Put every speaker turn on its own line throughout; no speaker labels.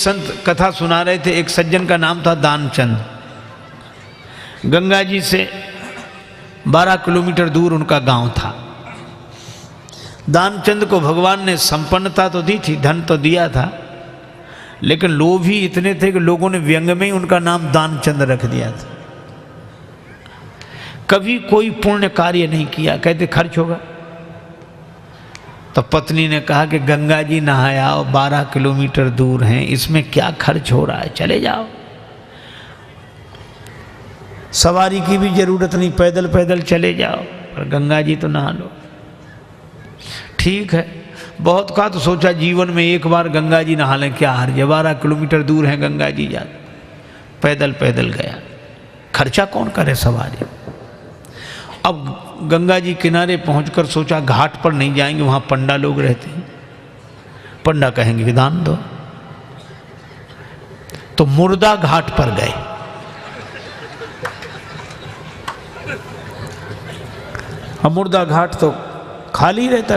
संत कथा सुना रहे थे। एक सज्जन का नाम था दानचंद। गंगा जी से 12 किलोमीटर दूर उनका गांव था। दानचंद को भगवान ने संपन्नता तो दी थी, धन तो दिया था, लेकिन लोभ ही इतने थे कि लोगों ने व्यंग में ही उनका नाम दानचंद रख दिया था। कभी कोई पुण्य कार्य नहीं किया, कहते खर्च होगा। तो पत्नी ने कहा कि गंगा जी नहाया 12 किलोमीटर दूर हैं, इसमें क्या खर्च हो रहा है, चले जाओ। सवारी की भी जरूरत नहीं, पैदल पैदल चले जाओ, और गंगा जी तो नहा लो। ठीक है, बहुत कहा तो सोचा जीवन में एक बार गंगा जी नहा लें, क्या हर्ज है, 12 किलोमीटर दूर है गंगा जी, जा पैदल पैदल गया, खर्चा कौन करे सवारी। अब गंगा जी किनारे पहुंचकर सोचा घाट पर नहीं जाएंगे, वहां पंडा लोग रहते हैं, पंडा कहेंगे कि दान दो। तो मुर्दा घाट पर गए। अब मुर्दा घाट तो खाली रहता,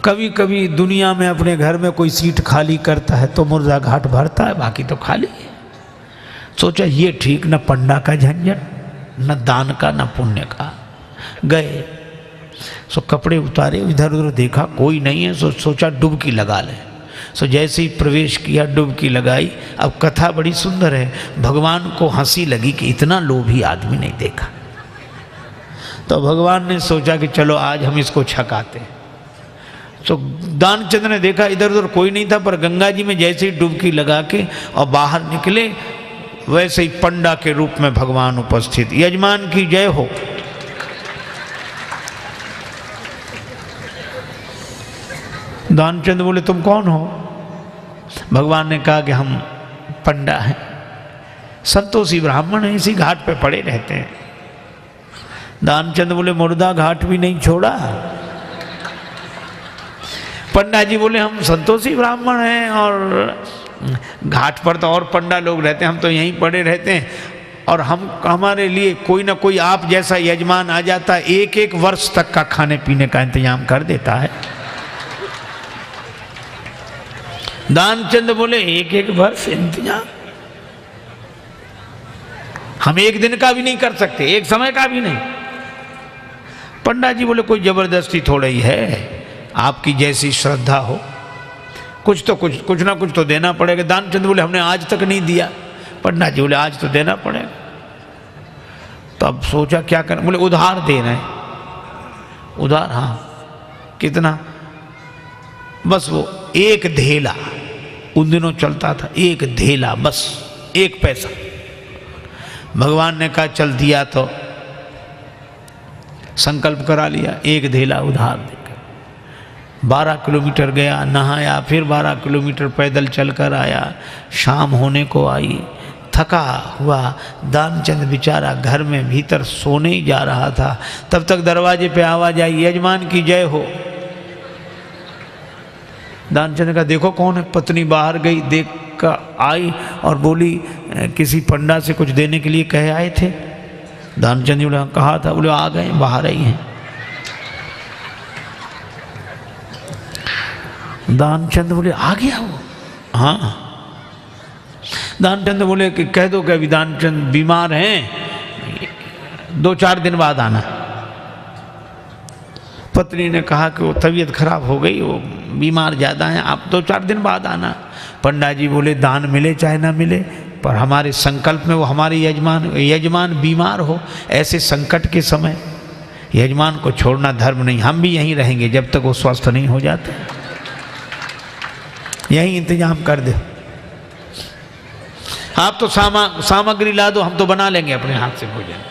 कभी कभी दुनिया में अपने घर में कोई सीट खाली करता है तो मुर्दा घाट भरता है, बाकी तो खाली है। सोचा ये ठीक, न पंडा का झंझट, न दान का, न पुण्य का। गए सो कपड़े उतारे, इधर उधर देखा कोई नहीं है, सोचा डुबकी लगा ले। सो जैसे ही प्रवेश किया, डुबकी लगाई। अब कथा बड़ी सुंदर है, भगवान को हंसी लगी कि इतना लोभी आदमी नहीं देखा। तो भगवान ने सोचा कि चलो आज हम इसको छकाते हैं। तो दानचंद ने देखा इधर उधर कोई नहीं था, पर गंगा जी में जैसे ही डुबकी लगा के और बाहर निकले, वैसे ही पंडा के रूप में भगवान उपस्थित। यजमान की जय हो। दानचंद बोले तुम कौन हो? भगवान ने कहा कि हम पंडा हैं, संतोषी ब्राह्मण हैं, इसी घाट पे पड़े रहते हैं। दानचंद बोले मुर्दा घाट भी नहीं छोड़ा। पंडा जी बोले हम संतोषी ब्राह्मण हैं और घाट पर तो और पंडा लोग रहते हैं, हम तो यहीं पड़े रहते हैं, और हमारे लिए कोई ना कोई आप जैसा यजमान आ जाता है, 1-1 वर्ष तक का खाने पीने का इंतजाम कर देता है। दानचंद बोले 1-1 वर्ष इंतजाम? हम एक दिन का भी नहीं कर सकते, एक समय का भी नहीं। पंडा जी बोले कोई जबरदस्ती थोड़ा ही है, आपकी जैसी श्रद्धा हो, कुछ ना कुछ तो देना पड़ेगा। दानचंद बोले हमने आज तक नहीं दिया। पंडा जी बोले आज तो देना पड़ेगा। तो अब सोचा क्या करना, बोले उधार देना है। उधार? हाँ। कितना? बस वो 1 धेला, उन दिनों चलता था, 1 धेला, बस 1 पैसा। भगवान ने कहा चल दिया, तो संकल्प करा लिया, 1 धेला उधार देकर 12 किलोमीटर गया, नहाया, फिर 12 किलोमीटर पैदल चलकर आया। शाम होने को आई, थका हुआ दानचंद बेचारा घर में भीतर सोने ही जा रहा था। तब तक दरवाजे पे आवाज आई, यजमान की जय हो। दानचंद का देखो कौन है। पत्नी बाहर गई, देख कर आई और बोली किसी पंडा से कुछ देने के लिए कहे आए थे? दानचंद जी बोले कहा था। बोले आ गए, बाहर आई हैं। दानचंद बोले आ गया वो? हाँ। दानचंद बोले कि कह दो कि अभी दानचंद बीमार हैं, 2-4 दिन बाद आना। पत्नी ने कहा कि वो तबीयत खराब हो गई, वो बीमार ज़्यादा हैं, आप 2-4 दिन बाद आना। पंडा जी बोले दान मिले चाहे ना मिले, पर हमारे संकल्प में वो हमारे यजमान बीमार हो, ऐसे संकट के समय यजमान को छोड़ना धर्म नहीं। हम भी यहीं रहेंगे जब तक वो स्वस्थ नहीं हो जाते, यहीं इंतजाम कर दे। आप तो सामग्री ला दो, हम तो बना लेंगे अपने हाथ से भोजन।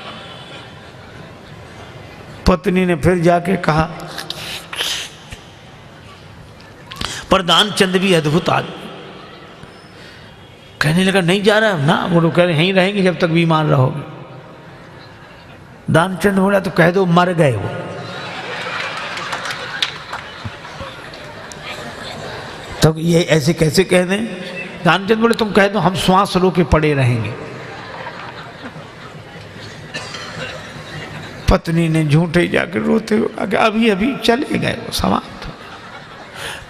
पत्नी ने फिर जाके कहा, पर दानचंद भी अद्भुत आदमी, कहने लगा नहीं जा रहा ना। वो लोग कह रहे यहीं रहेंगे जब तक बीमार रहोगे। दानचंद बोला तो कह दो मर गए वो। तो ये ऐसे कैसे कह दें? दानचंद बोले तुम कह दो हम श्वास रो के पड़े रहेंगे। पत्नी ने झूठे जाकर रोते हुए अभी चले गए, वो समाप्त।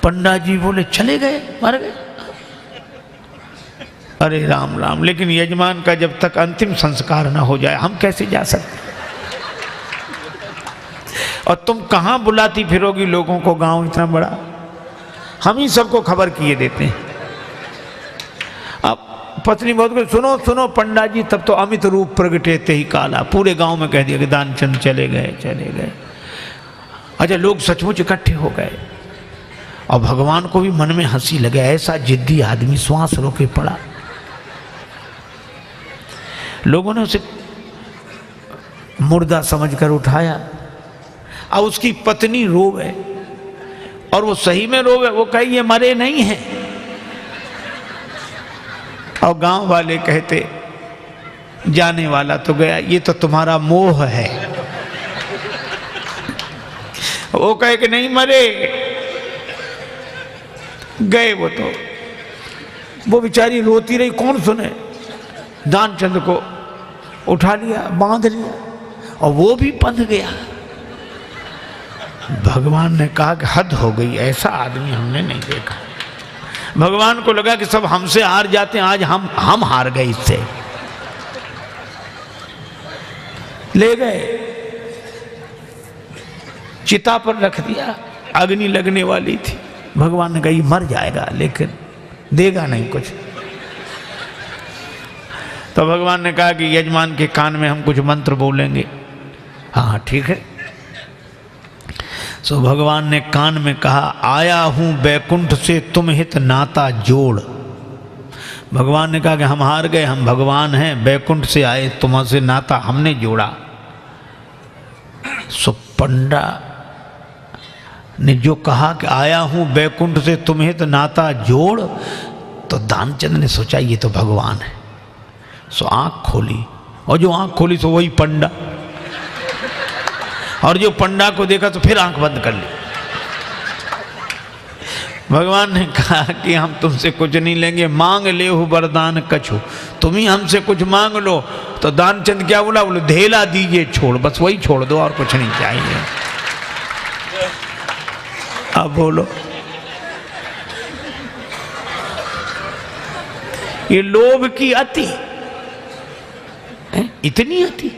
पंडा जी बोले चले गए, मर गए। अरे राम राम, लेकिन यजमान का जब तक अंतिम संस्कार ना हो जाए हम कैसे जा सकते? और तुम कहाँ बुलाती फिरोगी लोगों को, गांव इतना बड़ा, हम ही सबको खबर किए देते हैं। अब पत्नी बहुत कुछ, सुनो सुनो पंडा जी, तब तो अमित रूप प्रगटेते ही काला, पूरे गांव में कह दिया कि दानचंद चले गए चले गए। अच्छा, लोग सचमुच इकट्ठे हो गए और भगवान को भी मन में हंसी लगे, ऐसा जिद्दी आदमी श्वास रोके पड़ा। लोगों ने उसे मुर्दा समझकर उठाया। अब उसकी पत्नी रोवे, और वो सही में रोवे, वो कहे ये मरे नहीं हैं। और गांव वाले कहते जाने वाला तो गया, ये तो तुम्हारा मोह है। वो कहे कि नहीं मरे, गए वो तो। वो बेचारी रोती रही, कौन सुने। दानचंद को उठा लिया, बांध लिया, और वो भी बंध गया। भगवान ने कहा कि हद हो गई, ऐसा आदमी हमने नहीं देखा। भगवान को लगा कि सब हमसे हार जाते हैं, आज हम हार गए इससे। ले गए, चिता पर रख दिया, अग्नि लगने वाली थी। भगवान ने कहा ये मर जाएगा लेकिन देगा नहीं कुछ। तो भगवान ने कहा कि यजमान के कान में हम कुछ मंत्र बोलेंगे। हाँ ठीक है। सो भगवान ने कान में कहा, आया हूं बैकुंठ से तुम हित नाता जोड़। भगवान ने कहा कि हम हार गए, हम भगवान हैं, बैकुंठ से आए, तुमसे नाता हमने जोड़ा। सो पंडा ने जो कहा कि आया हूं बैकुंठ से तुम हित नाता जोड़, तो दानचंद ने सोचा ये तो भगवान है। सो आंख खोली, और जो आंख खोली तो वही पंडा, और जो पंडा को देखा तो फिर आंख बंद कर ली। भगवान ने कहा कि हम तुमसे कुछ नहीं लेंगे, मांग ले हो वरदान कछु, तुम ही हमसे कुछ मांग लो। तो दानचंद क्या बोला, बोले धेला दीजिए छोड़, बस वही छोड़ दो और कुछ नहीं चाहिए। अब बोलो, ये लोभ की अति, इतनी अति।